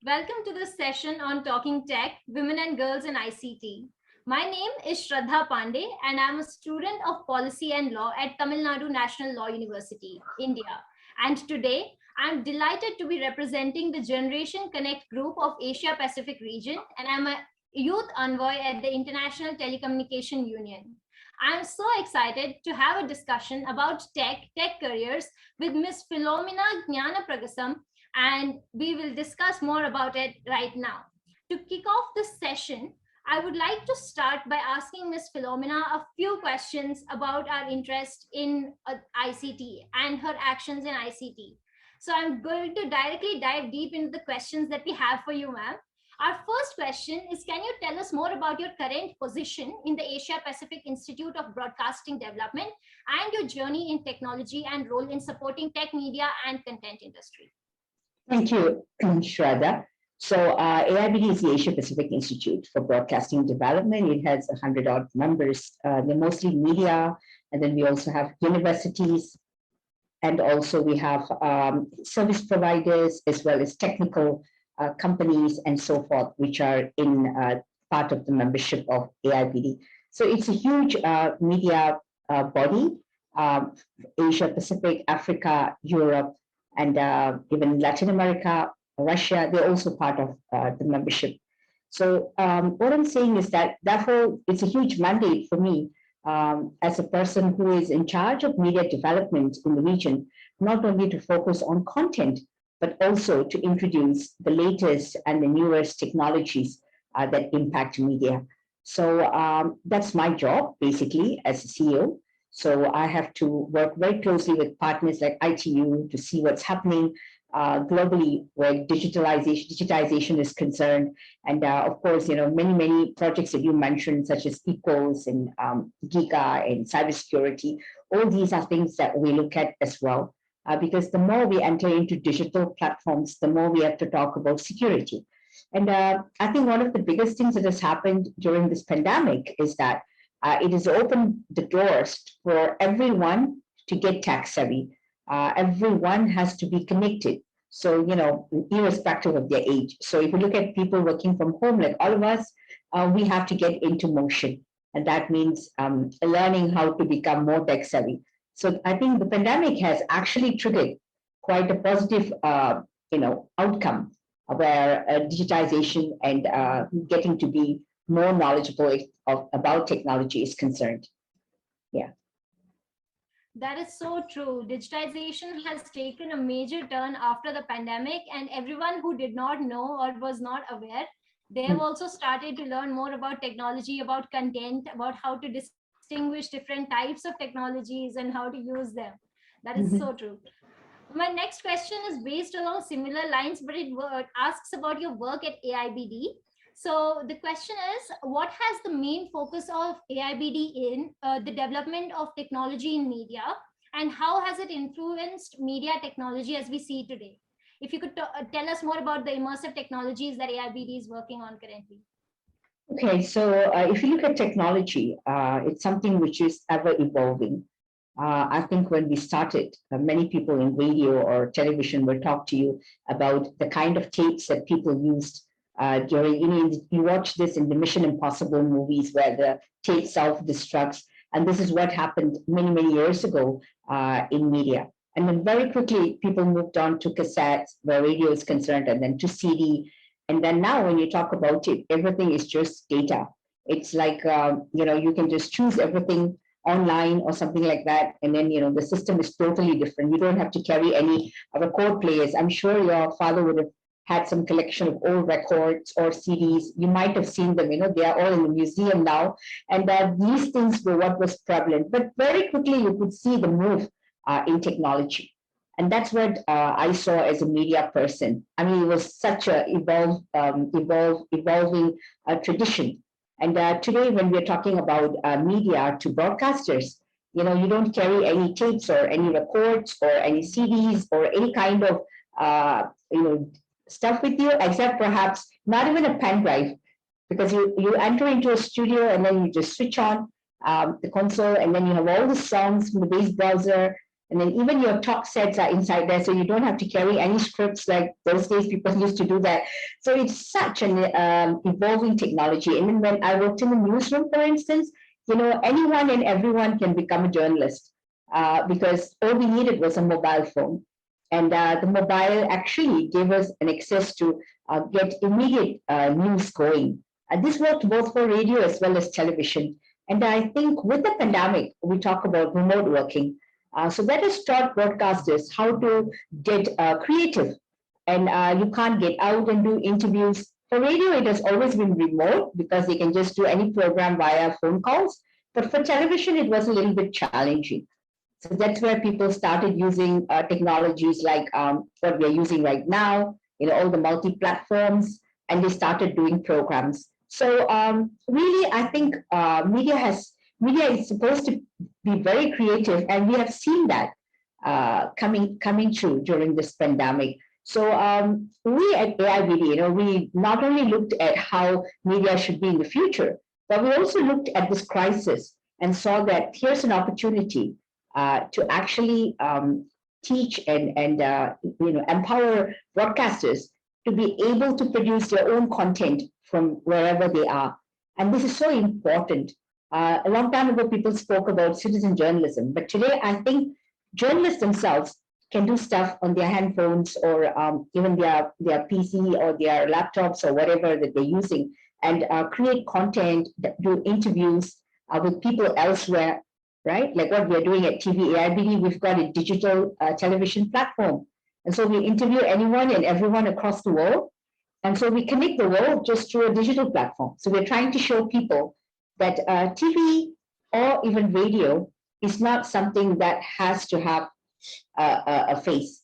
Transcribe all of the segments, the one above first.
Welcome to this session on Talking Tech, Women and Girls in ICT. My name is Shradha Pandey and I'm a student of Policy and Law at Tamil Nadu National Law University, India. And today, I'm delighted to be representing the Generation Connect group of Asia Pacific region, and I'm a youth envoy at the International Telecommunication Union. I'm so excited to have a discussion about tech careers with Ms. Philomena Gnanapragasam, and we will discuss more about it right now. To kick off this session, I would like to start by asking Ms. Philomena a few questions about our interest in ICT and her actions in ICT. So I'm going to directly dive deep into the questions that we have for you, ma'am. Our first question is, can you tell us more about your current position in the Asia Pacific Institute of Broadcasting Development and your journey in technology and role in supporting tech media and content industry? Thank you, Shradha. So AIBD is the Asia Pacific Institute for Broadcasting Development. It has 100-odd members. They're mostly media, and then we also have universities, and also we have service providers as well as technical companies and so forth, which are in part of the membership of AIBD. So it's a huge media body, Asia Pacific, Africa, Europe, and even Latin America, Russia, they're also part of the membership. So what I'm saying is that therefore it's a huge mandate for me as a person who is in charge of media development in the region, not only to focus on content, but also to introduce the latest and the newest technologies that impact media. So that's my job, basically, as a CEO. So I have to work very closely with partners like ITU to see what's happening globally where digitization is concerned. And of course, many projects that you mentioned, such as ECOS and Giga and cybersecurity, all these are things that we look at as well. Because the more we enter into digital platforms, the more we have to talk about security. And I think one of the biggest things that has happened during this pandemic is that it has opened the doors for everyone to get tech savvy. Everyone has to be connected. So, irrespective of their age. So if you look at people working from home, like all of us, we have to get into motion. And that means learning how to become more tech savvy. So I think the pandemic has actually triggered quite a positive, outcome where digitization and getting to be more knowledgeable about technology is concerned. Yeah. That is so true. Digitization has taken a major turn after the pandemic, and everyone who did not know or was not aware, they have also started to learn more about technology, about content, about how to distinguish different types of technologies and how to use them. That is so true. My next question is based along similar lines, but it asks about your work at AIBD. So the question is, what has the main focus of AIBD in the development of technology in media, and how has it influenced media technology as we see today? If you could tell us more about the immersive technologies that AIBD is working on currently. Okay, so if you look at technology, it's something which is ever evolving. I think when we started, many people in radio or television will talk to you about the kind of tapes that people used during, you watch this in the Mission Impossible movies where the tape self-destructs. And this is what happened many, many years ago in media. And then very quickly, people moved on to cassettes where radio is concerned, and then to CD. And then now when you talk about it, everything is just data. It's like, you can just choose everything online or something like that. And then, the system is totally different. You don't have to carry any record players. I'm sure your father would have had some collection of old records or CDs. You might have seen them, they are all in the museum now. And these things were what was prevalent. But very quickly, you could see the move in technology. And that's what I saw as a media person. I mean, it was such a evolving tradition. And today, when we're talking about media to broadcasters, you don't carry any tapes or any records or any CDs or any kind of, stuff with you, except perhaps not even a pen drive, because you enter into a studio and then you just switch on the console, and then you have all the songs from the base browser, And then even your talk sets are inside there, so you don't have to carry any scripts like those days people used to do that. So it's such an evolving technology. And then when I worked in the newsroom, for instance, anyone and everyone can become a journalist because all we needed was a mobile phone. And the mobile actually gave us an access to get immediate news going. And this worked both for radio as well as television. And I think with the pandemic, we talk about remote working. So that has taught broadcasters how to get creative. And you can't get out and do interviews. For radio, it has always been remote because they can just do any program via phone calls. But for television, it was a little bit challenging. So that's where people started using technologies like what we're using right now, all the multi-platforms, and they started doing programs. So really, I think media is supposed to be very creative, and we have seen that coming through during this pandemic. So we at AIBD, we not only looked at how media should be in the future, but we also looked at this crisis and saw that here's an opportunity to actually teach and empower broadcasters to be able to produce their own content from wherever they are. And this is so important. A long time ago, people spoke about citizen journalism, but today I think journalists themselves can do stuff on their handphones or even their PC or their laptops or whatever that they're using, and create content, do interviews with people elsewhere, right? Like what we're doing at TV AIBD, we've got a digital television platform. And so we interview anyone and everyone across the world. And so we connect the world just through a digital platform. So we're trying to show people that TV or even radio is not something that has to have a face.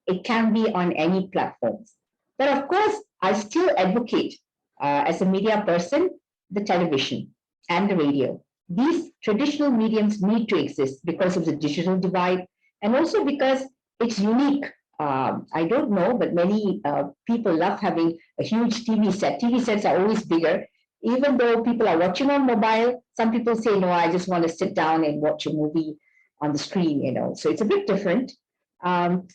It can be on any platforms. But of course, I still advocate as a media person, the television and the radio. These traditional mediums need to exist because of the digital divide and also because it's unique. I don't know, but many people love having a huge TV set. TV sets are always bigger. Even though people are watching on mobile, some people say, no, I just want to sit down and watch a movie on the screen, So it's a bit different.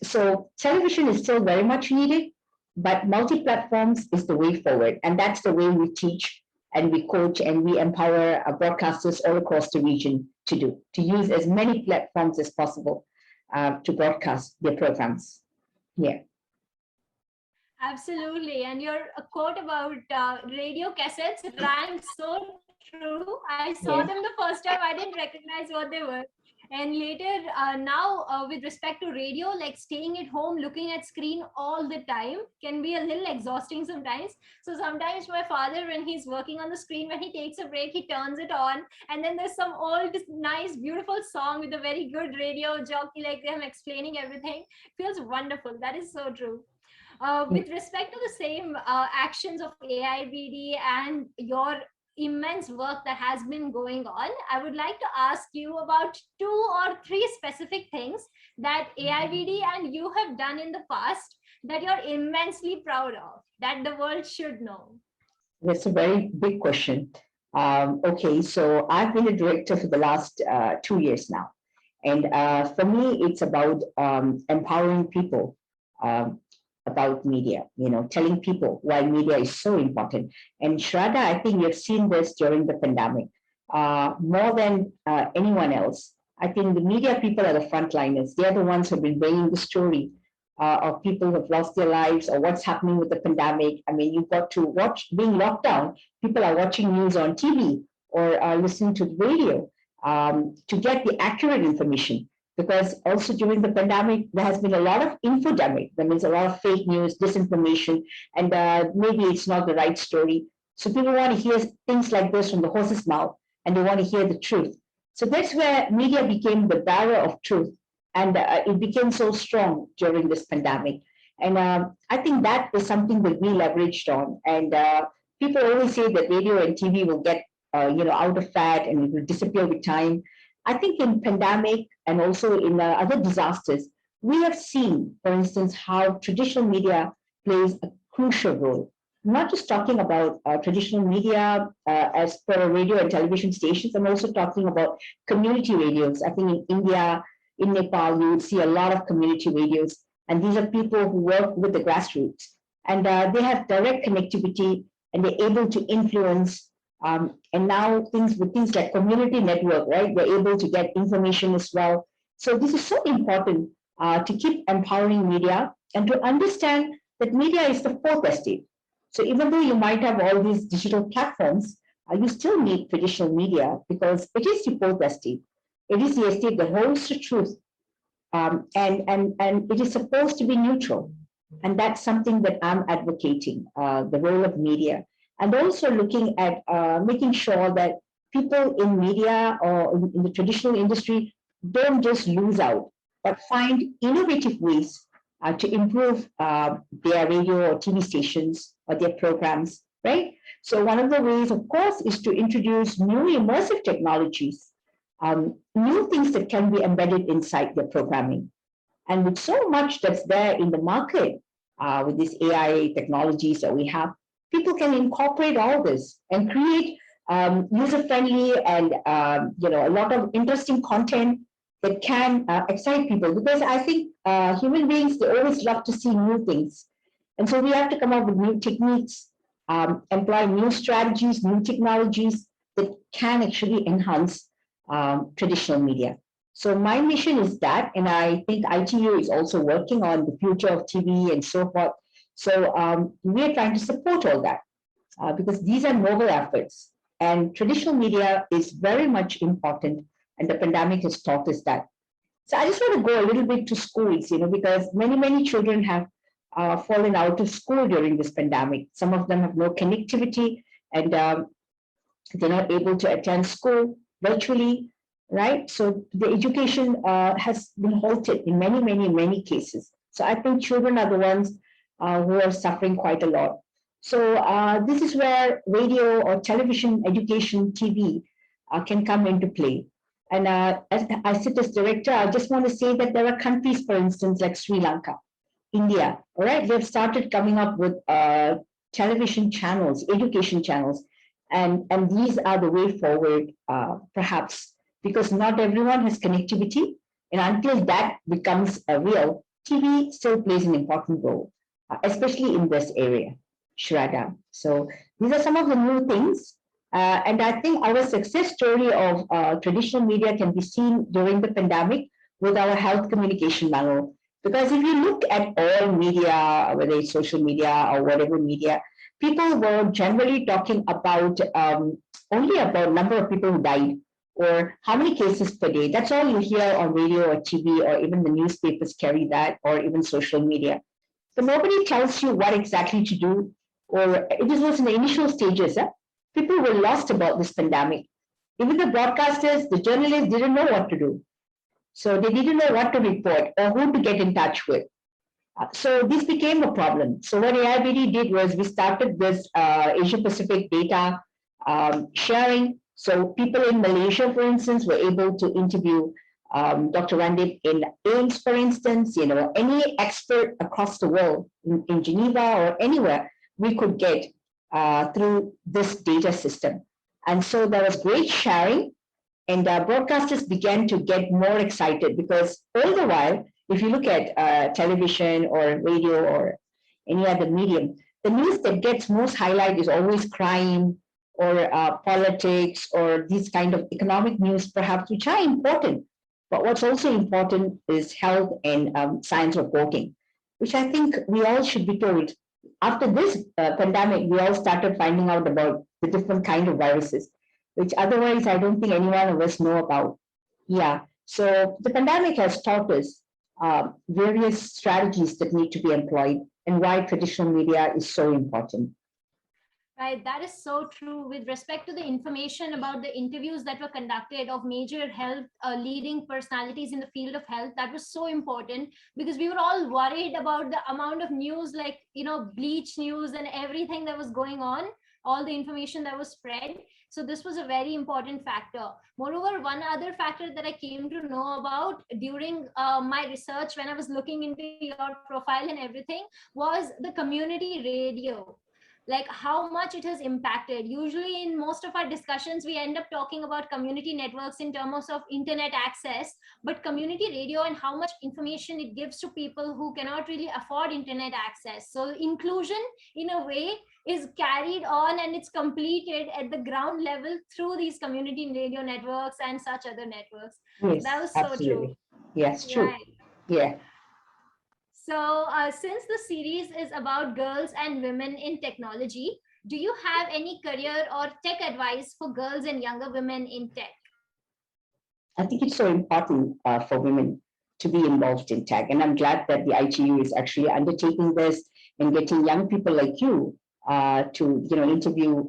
So television is still very much needed, but multi-platforms is the way forward. And that's the way we teach and we coach and we empower our broadcasters all across the region to use as many platforms as possible to broadcast their programs. Yeah. Absolutely. And your quote about radio cassettes rang so true. I saw them the first time. I didn't recognize what they were. And later, now with respect to radio, like staying at home, looking at screen all the time can be a little exhausting sometimes. So sometimes my father, when he's working on the screen, when he takes a break, he turns it on. And then there's some old, nice, beautiful song with a very good radio jockey like them explaining everything. Feels wonderful. That is so true. With respect to the same actions of AIBD and your immense work that has been going on, I would like to ask you about 2 or 3 specific things that AIBD and you have done in the past that you're immensely proud of, that the world should know. That's a very big question. Okay, so I've been a director for the last 2 years now. And for me, it's about empowering people about media, telling people why media is so important. And Shradha, I think you've seen this during the pandemic. More than anyone else, I think the media people are the frontliners. They're the ones who've been bringing the story of people who've lost their lives or what's happening with the pandemic. I mean, you've got to watch, being locked down, people are watching news on TV or listening to the radio to get the accurate information. Because also during the pandemic, there has been a lot of infodemic. That means a lot of fake news, disinformation, and maybe it's not the right story. So people want to hear things like this from the horse's mouth, and they want to hear the truth. So that's where media became the bearer of truth, and it became so strong during this pandemic. And I think that is something that we leveraged on. And people always say that radio and TV will get out of fat and it will disappear with time. I think in pandemic and also in other disasters, we have seen, for instance, how traditional media plays a crucial role. I'm not just talking about traditional media as per radio and television stations, I'm also talking about community radios. I think in India, in Nepal, you would see a lot of community radios. And these are people who work with the grassroots. And they have direct connectivity and they're able to influence. And now with things like community network, right? They're able to get information as well. So this is so important to keep empowering media and to understand that media is the fourth estate. So even though you might have all these digital platforms, you still need traditional media because it is the fourth estate. It is the estate that holds the truth, and it is supposed to be neutral. And that's something that I'm advocating, the role of media, and also looking at making sure that people in media or in the traditional industry don't just lose out, but find innovative ways to improve their radio or TV stations or their programs, right? So one of the ways, of course, is to introduce new immersive technologies, new things that can be embedded inside their programming. And with so much that's there in the market, with these AI technologies that we have, people can incorporate all this and create user-friendly and a lot of interesting content that can excite people. Because I think human beings, they always love to see new things. And so we have to come up with new techniques, employ new strategies, new technologies that can actually enhance traditional media. So my mission is that, and I think ITU is also working on the future of TV and so forth. So we are trying to support all that because these are novel efforts, and traditional media is very much important, and the pandemic has taught us that. So I just want to go a little bit to schools, because many children have fallen out of school during this pandemic. Some of them have no connectivity, and they're not able to attend school virtually, right? So the education has been halted in many cases. So I think children are the ones who are suffering quite a lot. So this is where radio or television education, TV, can come into play. And as I sit as director, I just want to say that there are countries, for instance, like Sri Lanka, India, all right? They've started coming up with television channels, education channels, and these are the way forward, perhaps, because not everyone has connectivity. And until that becomes real, TV still plays an important role, especially in this area, Shradha. So these are some of the new things. And I think our success story of traditional media can be seen during the pandemic with our health communication manual. Because if you look at all media, whether it's social media or whatever media, people were generally talking about only about number of people who died or how many cases per day. That's all you hear on radio or TV, or even the newspapers carry that, or even social media. But nobody tells you what exactly to do, or it was in the initial stages. People were lost about this pandemic. Even the broadcasters, the journalists didn't know what to do. So they didn't know what to report or who to get in touch with. So this became a problem. So what AIBD did was we started this Asia Pacific data sharing. So people in Malaysia, for instance, were able to interview Dr. Randip in AIMS, for instance, any expert across the world in Geneva or anywhere we could get through this data system. And so there was great sharing, and broadcasters began to get more excited because all the while, if you look at television or radio or any other medium, the news that gets most highlight is always crime or politics or these kind of economic news, perhaps, which are important. But what's also important is health and science reporting, which I think we all should be told. After this pandemic, we all started finding out about the different kind of viruses, which otherwise I don't think any one of us know about. Yeah, so the pandemic has taught us various strategies that need to be employed and why traditional media is so important. Right, that is so true. With respect to the information about the interviews that were conducted of major health leading personalities in the field of health, that was so important because we were all worried about the amount of news, like, bleach news and everything that was going on, all the information that was spread. So this was a very important factor. Moreover, one other factor that I came to know about during my research when I was looking into your profile and everything was the community radio. like how much it has impacted. Usually in most of our discussions, we end up talking about community networks in terms of internet access, but community radio and how much information it gives to people who cannot really afford internet access. So inclusion in a way is carried on and it's completed at the ground level through these community radio networks and such other networks. So that Yes, was so true. absolutely. Yes, true. Right. Yeah. So, since the series is about girls and women in technology, do you have any career or tech advice for girls and younger women in tech? I think it's so important for women to be involved in tech. And I'm glad that the ITU is actually undertaking this and getting young people like you to, interview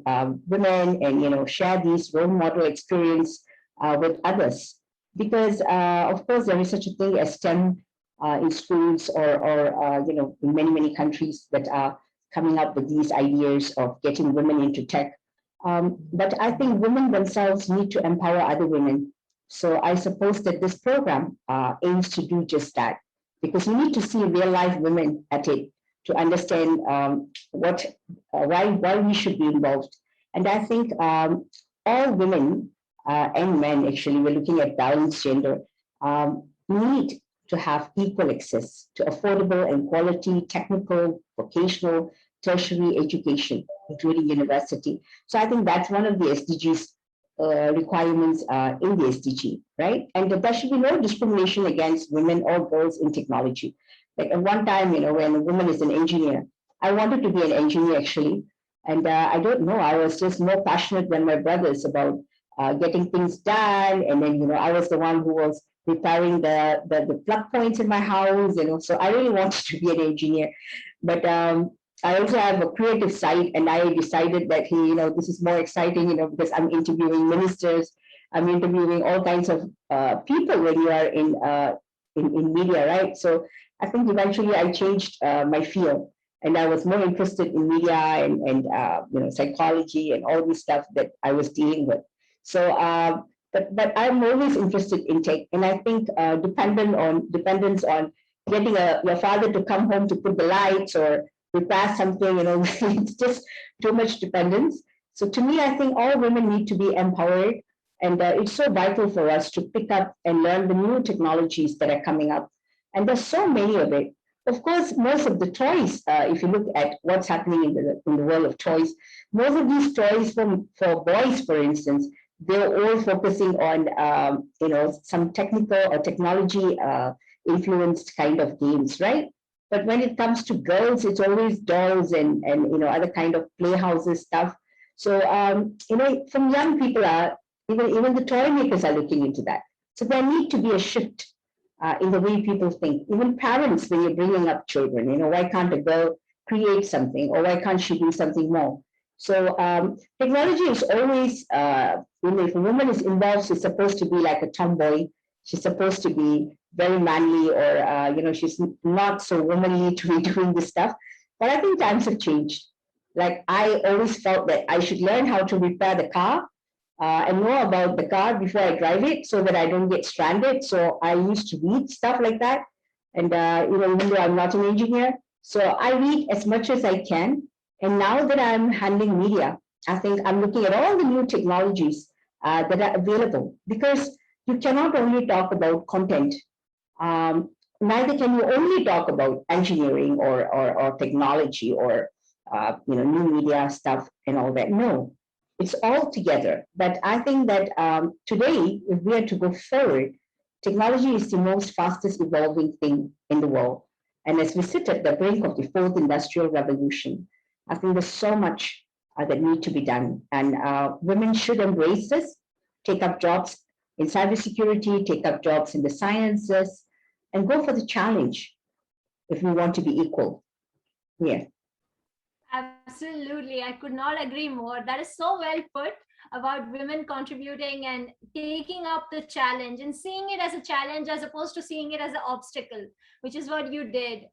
women and, share these role model experience with others. Because, of course, there is such a thing as STEM in schools or in many, many countries that are coming up with these ideas of getting women into tech. But I think women themselves need to empower other women. So I suppose that this program aims to do just that, because you need to see real life women at it to understand why we should be involved. And I think all women and men, actually, we're looking at balanced gender, need to have equal access to affordable and quality technical, vocational, tertiary education, including university. So I think that's one of the SDGs requirements in the SDG, right? And there should be no discrimination against women or girls in technology. Like at one time, when a woman is an engineer, I wanted to be an engineer actually. And I don't know, I was just more passionate than my brothers about getting things done. And then, I was the one who was repairing the plug points in my house, so I really wanted to be an engineer. But I also have a creative side, and I decided that, hey, this is more exciting, because I'm interviewing ministers, I'm interviewing all kinds of people when you are in media, right? So I think eventually I changed my field, and I was more interested in media and psychology and all this stuff that I was dealing with. So, but I'm always interested in tech, and I think dependence on getting your father to come home to put the lights or repair something, it's just too much dependence. So to me, I think all women need to be empowered, and it's so vital for us to pick up and learn the new technologies that are coming up. And there's so many of it. Of course, most of the toys, if you look at what's happening in the world of toys, most of these toys for boys, for instance, they're all focusing on some technical or technology influenced kind of games, right? But when it comes to girls, it's always dolls and other kind of playhouses stuff. So from young people are even the toy makers are looking into that. So there need to be a shift in the way people think. Even parents, when you're bringing up children, why can't a girl create something, or why can't she do something more? So technology is always, if a woman is involved, she's supposed to be like a tomboy. She's supposed to be very manly, or she's not so womanly to be doing this stuff. But I think times have changed. Like I always felt that I should learn how to repair the car and know about the car before I drive it, so that I don't get stranded. So I used to read stuff like that, and even though I'm not an engineer, so I read as much as I can. And now that I'm handling media, I think I'm looking at all the new technologies that are available, because you cannot only talk about content. Neither can you only talk about engineering or technology or new media stuff and all that. No, it's all together. But I think that today, if we are to go forward, technology is the most fastest evolving thing in the world. And as we sit at the brink of the fourth industrial revolution, I think there's so much that need to be done. And women should embrace this, take up jobs in cybersecurity, take up jobs in the sciences, and go for the challenge if we want to be equal. Yeah. Absolutely. I could not agree more. That is so well put about women contributing and taking up the challenge and seeing it as a challenge as opposed to seeing it as an obstacle, which is what you did.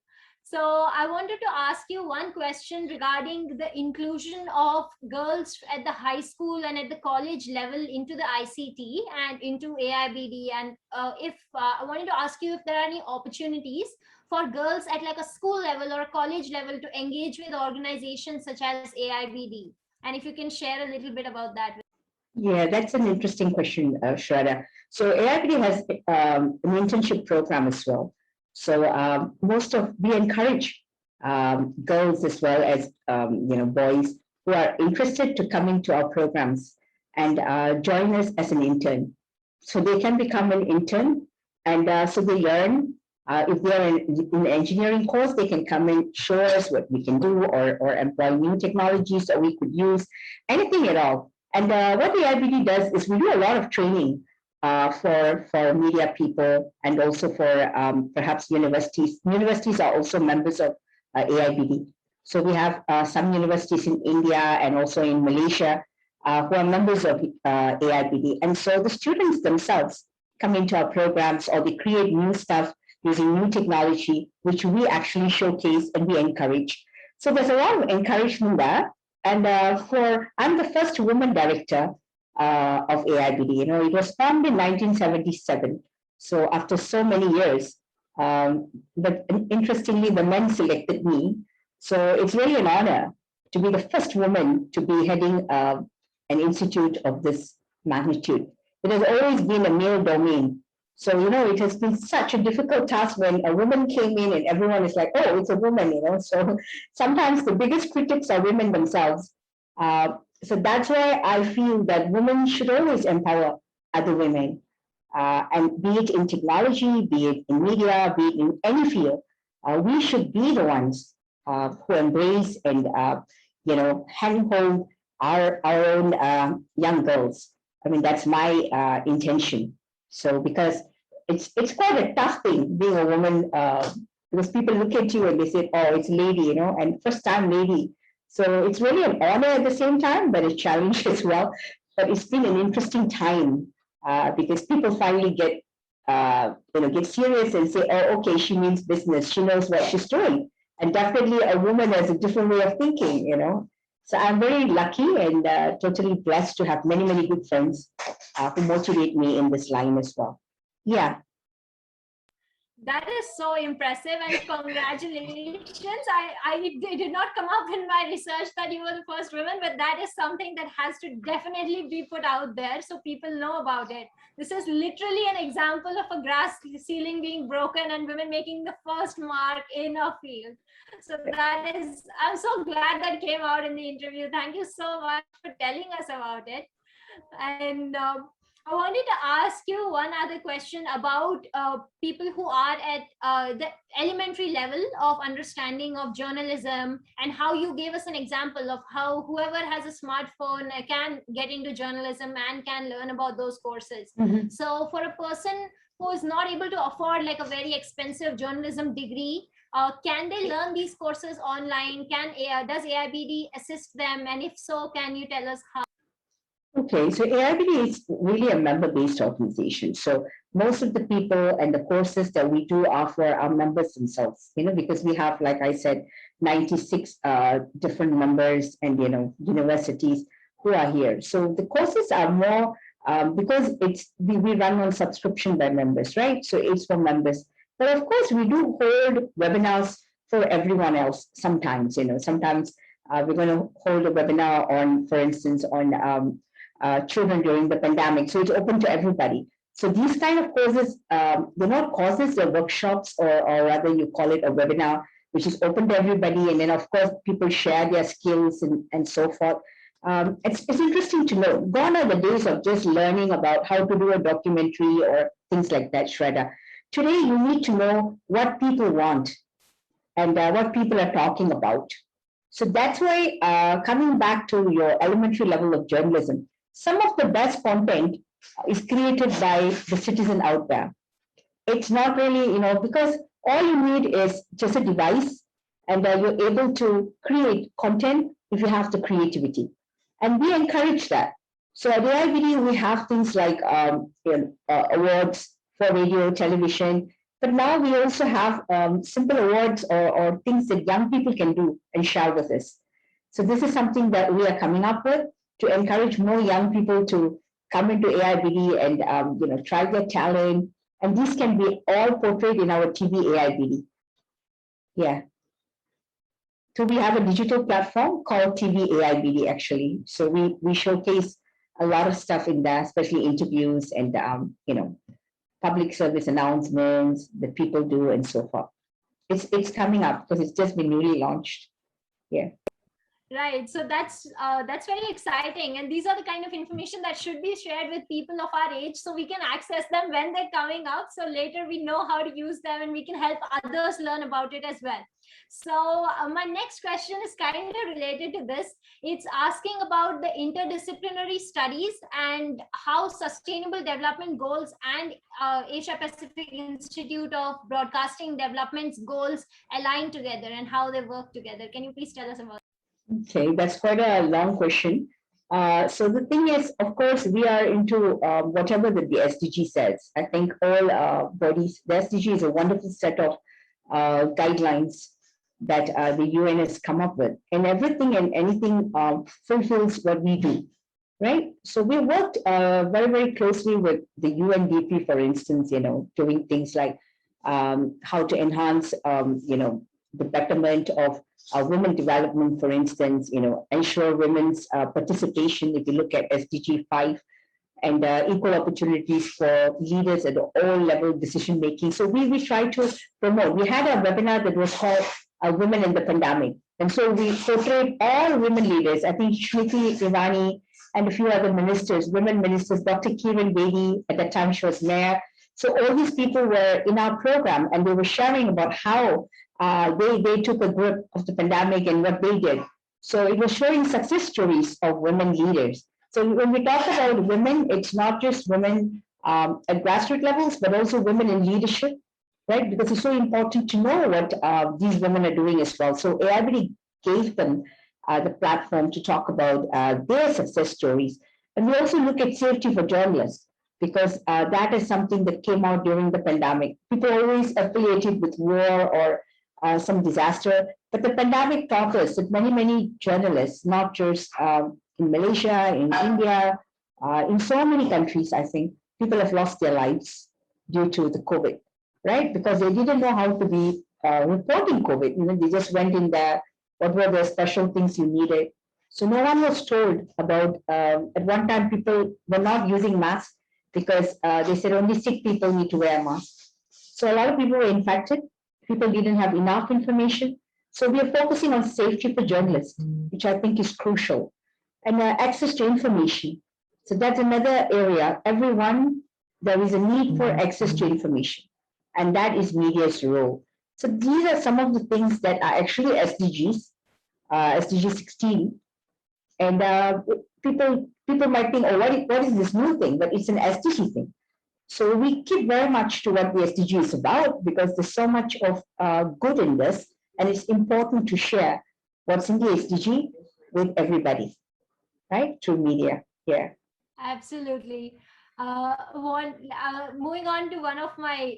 So I wanted to ask you one question regarding the inclusion of girls at the high school and at the college level into the ICT and into AIBD. And if I wanted to ask you if there are any opportunities for girls at like a school level or a college level to engage with organizations such as AIBD? And if you can share a little bit about that. Yeah, that's an interesting question, Shradha. So AIBD has an internship program as well. So we encourage girls as well as boys who are interested to come into our programs and join us as an intern. So they can become an intern, and so they learn. If they are in the engineering course, they can come and show us what we can do, or employ new technologies that we could use, anything at all. And what the IBD does is we do a lot of training for media people, and also for perhaps universities. Universities are also members of AIBD. So we have some universities in India and also in Malaysia who are members of AIBD. And so the students themselves come into our programs, or they create new stuff using new technology, which we actually showcase and we encourage. So there's a lot of encouragement there. And I'm the first woman director of AIBD. You know, it was formed in 1977. So after so many years, but interestingly, the men selected me. So it's really an honor to be the first woman to be heading an institute of this magnitude. It has always been a male domain. So, you know, it has been such a difficult task when a woman came in and everyone is like, oh, it's a woman, you know. So sometimes the biggest critics are women themselves. So that's why I feel that women should always empower other women. And be it in technology, be it in media, be it in any field, we should be the ones who embrace and, handhold our own young girls. I mean, that's my intention. So because it's quite a tough thing being a woman, because people look at you and they say, oh, it's a lady, you know, and first time lady. So it's really an honor at the same time, but a challenge as well. But it's been an interesting time because people finally get serious and say, oh, okay, she means business. She knows what she's doing. And definitely a woman has a different way of thinking, you know. So I'm very lucky and totally blessed to have many, many good friends who motivate me in this line as well. Yeah. That is so impressive, and congratulations. It did not come up in my research that you were the first woman, but that is something that has to definitely be put out there so people know about it. This is literally an example of a glass ceiling being broken and women making the first mark in a field. So I'm so glad that came out in the interview. Thank you so much for telling us about it. And I wanted to ask you one other question about people who are at the elementary level of understanding of journalism, and how you gave us an example of how whoever has a smartphone can get into journalism and can learn about those courses. Mm-hmm. So for a person who is not able to afford like a very expensive journalism degree, can they learn these courses online? Does AIBD assist them? And if so, can you tell us how? Okay, so AIBD is really a member-based organization. So most of the people and the courses that we do are for our members themselves, you know, because we have, like I said, 96 different members and, you know, universities who are here. So the courses are more, because we run on subscription by members, right? So it's for members. But of course, we do hold webinars for everyone else sometimes, you know, sometimes we're going to hold a webinar on, for instance, on children during the pandemic. So it's open to everybody. So these kind of courses, they're not courses, they're workshops, or rather you call it a webinar, which is open to everybody. And then of course, people share their skills and so forth. It's interesting to know. Gone are the days of just learning about how to do a documentary or things like that, Shradha. Today, you need to know what people want and what people are talking about. So that's why coming back to your elementary level of journalism, some of the best content is created by the citizen out there. It's not really, you know, because all you need is just a device, and you're able to create content if you have the creativity. And we encourage that. So at the AIBD, we have things like awards for radio, television, but now we also have simple awards or things that young people can do and share with us. So this is something that we are coming up with to encourage more young people to come into AIBD and try their talent. And these can be all portrayed in our TV AIBD. Yeah. So we have a digital platform called TV AIBD actually. So we showcase a lot of stuff in there, especially interviews and public service announcements that people do and so forth. It's coming up because it's just been newly launched. Yeah. Right. So that's very exciting. And these are the kind of information that should be shared with people of our age so we can access them when they're coming up. So later we know how to use them and we can help others learn about it as well. So my next question is kind of related to this. It's asking about the interdisciplinary studies and how Sustainable Development Goals and Asia Pacific Institute of Broadcasting Development's goals align together and how they work together. Can you please tell us about? Okay, that's quite a long question. So the thing is, of course, we are into whatever the SDG says. I think all bodies, the SDG is a wonderful set of guidelines that the UN has come up with, and everything and anything fulfills what we do, right? So we worked very, very closely with the UNDP, for instance, doing things like how to enhance, the betterment of women development, for instance, ensure women's participation. If you look at SDG 5 and equal opportunities for leaders at all level decision making. So we try to promote. We had a webinar that was called Women in the Pandemic. And so we portrayed all women leaders. I think Shruti Ivani and a few other ministers, women ministers, Dr. Kiran Bedi, at that time she was mayor. So all these people were in our program and they were sharing about how they took a grip of the pandemic and what they did. So it was showing success stories of women leaders. So when we talk about women, it's not just women at grassroots levels, but also women in leadership, right? Because it's so important to know what these women are doing as well. So AIBD gave them the platform to talk about their success stories. And we also look at safety for journalists, because that is something that came out during the pandemic. People are always affiliated with war or some disaster, but the pandemic taught us that many, many journalists, not just in Malaysia, in India, in so many countries, I think, people have lost their lives due to the COVID, right? Because they didn't know how to be reporting COVID. They just went in there. What were the special things you needed? So no one was told about, at one time, people were not using masks because they said only sick people need to wear a mask. So a lot of people were infected. People didn't have enough information. So we are focusing on safety for journalists, which I think is crucial. And access to information. So that's another area. Everyone, there is a need for access to information. And that is media's role. So these are some of the things that are actually SDGs, SDG 16. And people might think, oh, what is this new thing? But it's an SDG thing. So we keep very much to what the SDG is about, because there's so much of good in this, and it's important to share what's in the SDG with everybody, right? Through media. Yeah. Absolutely. Moving on to one of my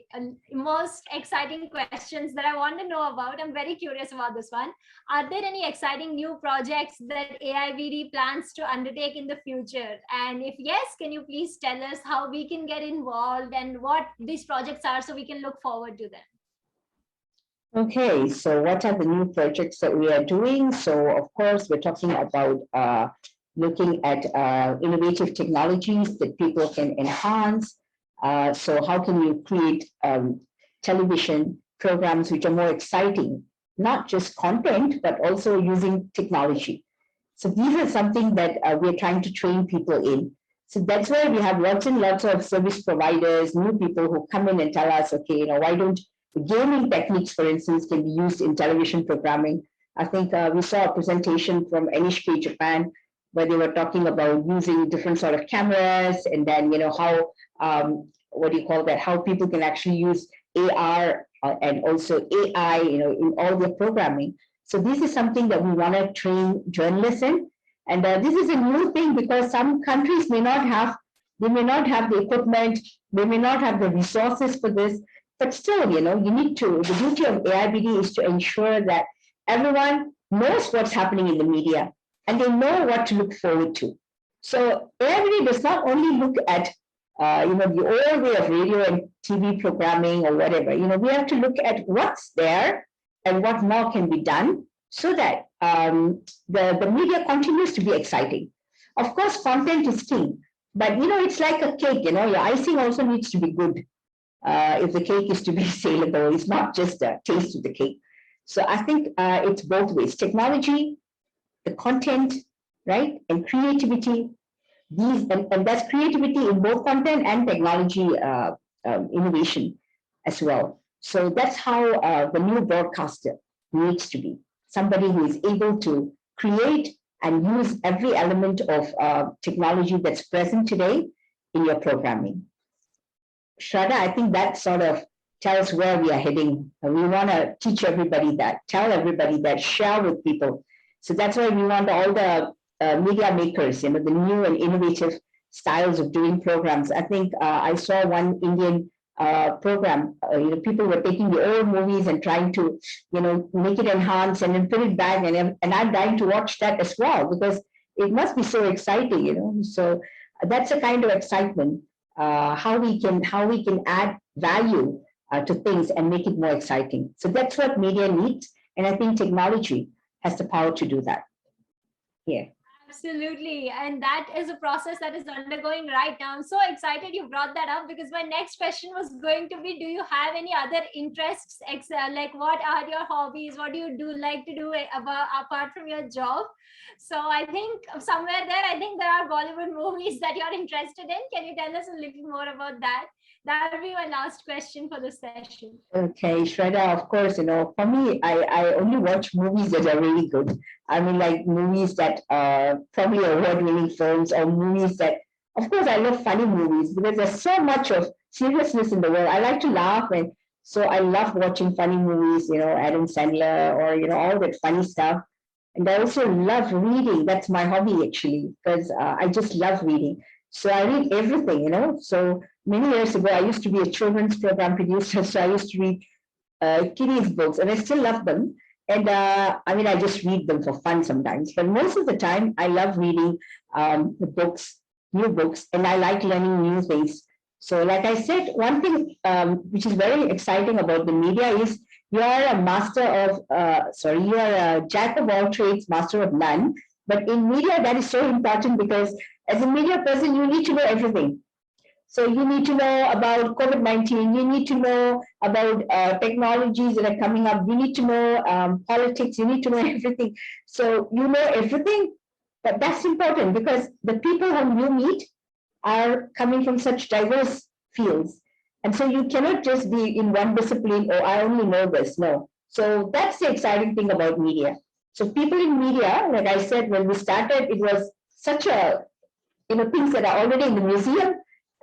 most exciting questions that I want to know about. I'm very curious about this one. Are there any exciting new projects that AIBD plans to undertake in the future? And if yes, can you please tell us how we can get involved and what these projects are so we can look forward to them? Okay, so what are the new projects that we are doing? So of course, we're talking about looking at innovative technologies that people can enhance. So how can you create television programs which are more exciting, not just content, but also using technology. So these are something that we're trying to train people in. So that's why we have lots and lots of service providers, new people who come in and tell us, okay, why don't gaming techniques, for instance, can be used in television programming. I think we saw a presentation from NHK Japan where they were talking about using different sort of cameras, and then how what do you call that? How people can actually use AR and also AI, in all their programming. So this is something that we want to train journalists in, and this is a new thing because some countries may not have the equipment, they may not have the resources for this, but still, you need to. The duty of AIBD is to ensure that everyone knows what's happening in the media, and they know what to look forward to. So AIBD does not only look at the old way of radio and TV programming or whatever. We have to look at what's there and what more can be done so that the media continues to be exciting. Of course, content is king, but it's like a cake. Your icing also needs to be good. If the cake is to be saleable, it's not just the taste of the cake. So I think it's both ways: technology, the content, right, and creativity. And that's creativity in both content and technology innovation as well. So that's how the new broadcaster needs to be: somebody who is able to create and use every element of technology that's present today in your programming. Shradha, I think that sort of tells where we are heading. We want to teach everybody that, tell everybody that, share with people. So that's why we want all the media makers, the new and innovative styles of doing programs. I think I saw one Indian program. People were taking the old movies and trying to, make it enhance and then put it back. And I'm dying to watch that as well, because it must be so exciting, So that's a kind of excitement. How we can add value to things and make it more exciting. So that's what media needs, and I think technology has the power to do that. Yeah. Absolutely. And that is a process that is undergoing right now. I'm so excited you brought that up, because my next question was going to be, do you have any other interests? Like, what are your hobbies? What do you like to do apart from your job? So I think somewhere there, I think there are Bollywood movies that you're interested in. Can you tell us a little more about that? That will be my last question for this session. Okay, Shradha, of course, for me, I only watch movies that are really good. I mean, like movies that are probably award-winning films, or movies that, of course, I love funny movies because there's so much of seriousness in the world. I like to laugh, and so I love watching funny movies, Adam Sandler, or, all that funny stuff. And I also love reading. That's my hobby, actually, because I just love reading. So I read everything, So many years ago, I used to be a children's program producer. So I used to read kiddies' books, and I still love them. And I just read them for fun sometimes. But most of the time, I love reading the books, new books, and I like learning new things. So like I said, one thing which is very exciting about the media is you are a master of, you are a jack of all trades, master of none. But in media, that is so important, because as a media person, you need to know everything. So you need to know about COVID-19, you need to know about technologies that are coming up, you need to know politics, you need to know everything. So you know everything, but that's important, because the people whom you meet are coming from such diverse fields. And so you cannot just be in one discipline, or I only know this. No. So that's the exciting thing about media. So people in media, like I said, when we started, it was such a, things that are already in the museum.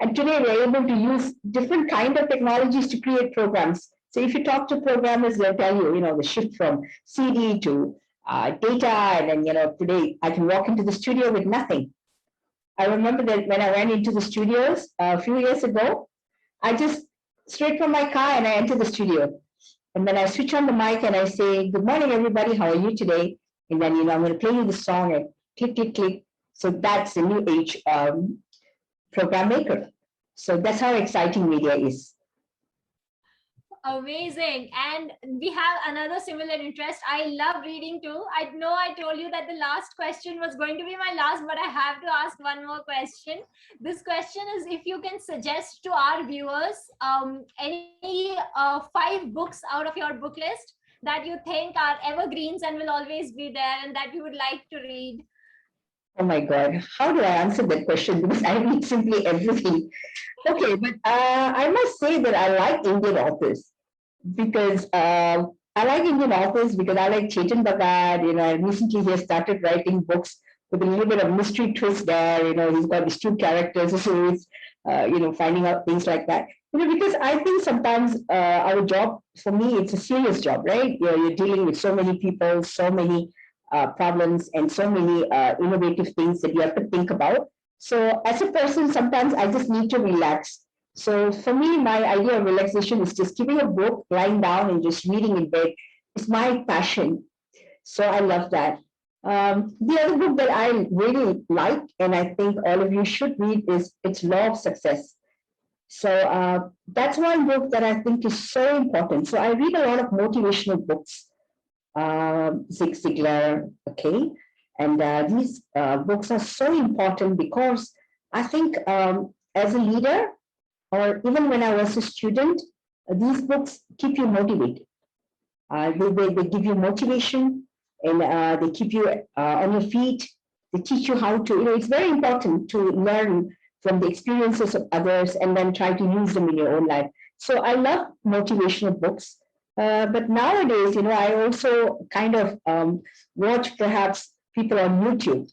And today we're able to use different kind of technologies to create programs. So if you talk to programmers, they'll tell you, the shift from CD to data. And then, today I can walk into the studio with nothing. I remember that when I went into the studios a few years ago, I just straight from my car and I enter the studio. And then I switch on the mic and I say, good morning, everybody. How are you today? And then, I'm going to play you the song and click, click, click. So that's the new age program maker. So that's how exciting media is. Amazing. And we have another similar interest. I love reading too. I know I told you that the last question was going to be my last, but I have to ask one more question. This question is, if you can suggest to our viewers any 5 books out of your book list that you think are evergreens and will always be there and that you would like to read. Oh my God, how do I answer that question? Because I read simply everything. Okay, but I must say that I like Indian authors, because I like Indian authors because I like Chetan Bhagat. I recently he has started writing books with a little bit of mystery twist there. He's got these 2 characters, so it's finding out things like that. Because I think sometimes our job, for me, it's a serious job, right? You're dealing with so many people, so many problems, and so many innovative things that you have to think about. So as a person, sometimes I just need to relax. So for me, my idea of relaxation is just giving a book, lying down and just reading in bed. It's my passion. So I love that. The other book that I really like, and I think all of you should read, is It's Law of Success. So that's one book that I think is so important. So I read a lot of motivational books. Zig Ziglar, okay? And these books are so important because I think as a leader, or even when I was a student, these books keep you motivated. They give you motivation, and they keep you on your feet. They teach you how to, it's very important to learn from the experiences of others and then try to use them in your own life. So I love motivational books. But nowadays, I also kind of watch perhaps people on YouTube.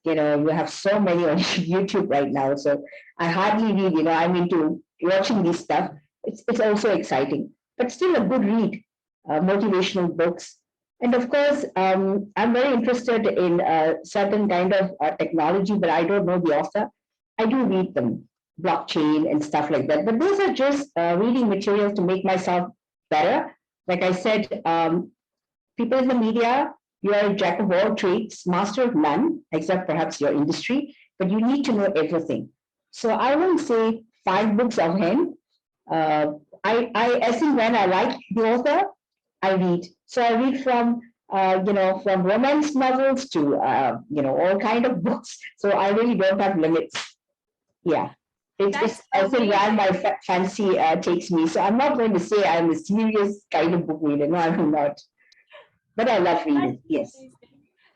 You have so many on YouTube right now. So I hardly read, I'm into watching this stuff. It's also exciting, but still a good read, motivational books. And of course, I'm very interested in certain kind of technology, but I don't know the author. I do read them, blockchain and stuff like that. But those are just reading materials to make myself better. Like I said, people in the media, you are a jack of all trades, master of none, except perhaps your industry, but you need to know everything. So I won't say 5 books offhand. As in when I like the author, I read. So I read from romance novels to, all kind of books. So I really don't have limits. Yeah. It's as in where my fancy takes me. So I'm not going to say I'm a serious kind of book reader. No, I'm not. But I love reading. Yes.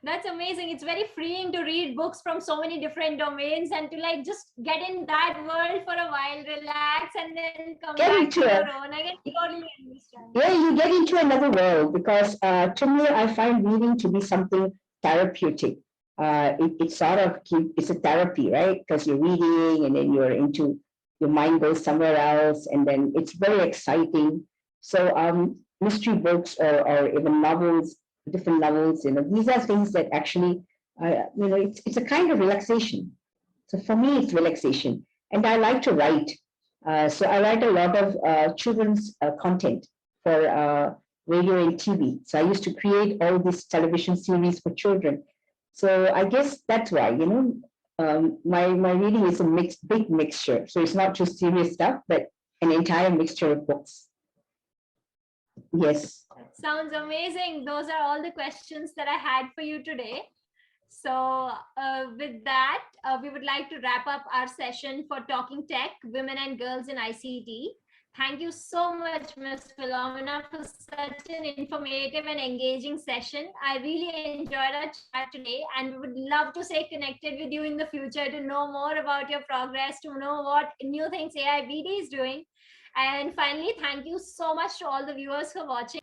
That's amazing. It's very freeing to read books from so many different domains and to just get in that world for a while, relax, and then come back to your own. I can totally understand. Yeah, you get into another world because to me, I find reading to be something therapeutic. It's sort of, it's a therapy, right? Because you're reading and then your mind goes somewhere else, and then it's very exciting. So mystery books or even novels, different novels, these are things that actually, it's a kind of relaxation. So for me, it's relaxation. And I like to write. So I write a lot of children's content for radio and TV. So I used to create all these television series for children. So I guess that's why, my reading is a big mixture. So it's not just serious stuff, but an entire mixture of books. Yes. Sounds amazing. Those are all the questions that I had for you today. So with that, we would like to wrap up our session for Talking Tech, Women and Girls in ICT. Thank you so much, Ms. Philomena, for such an informative and engaging session. I really enjoyed our chat today, and we would love to stay connected with you in the future to know more about your progress, to know what new things AIBD is doing. And finally, thank you so much to all the viewers for watching.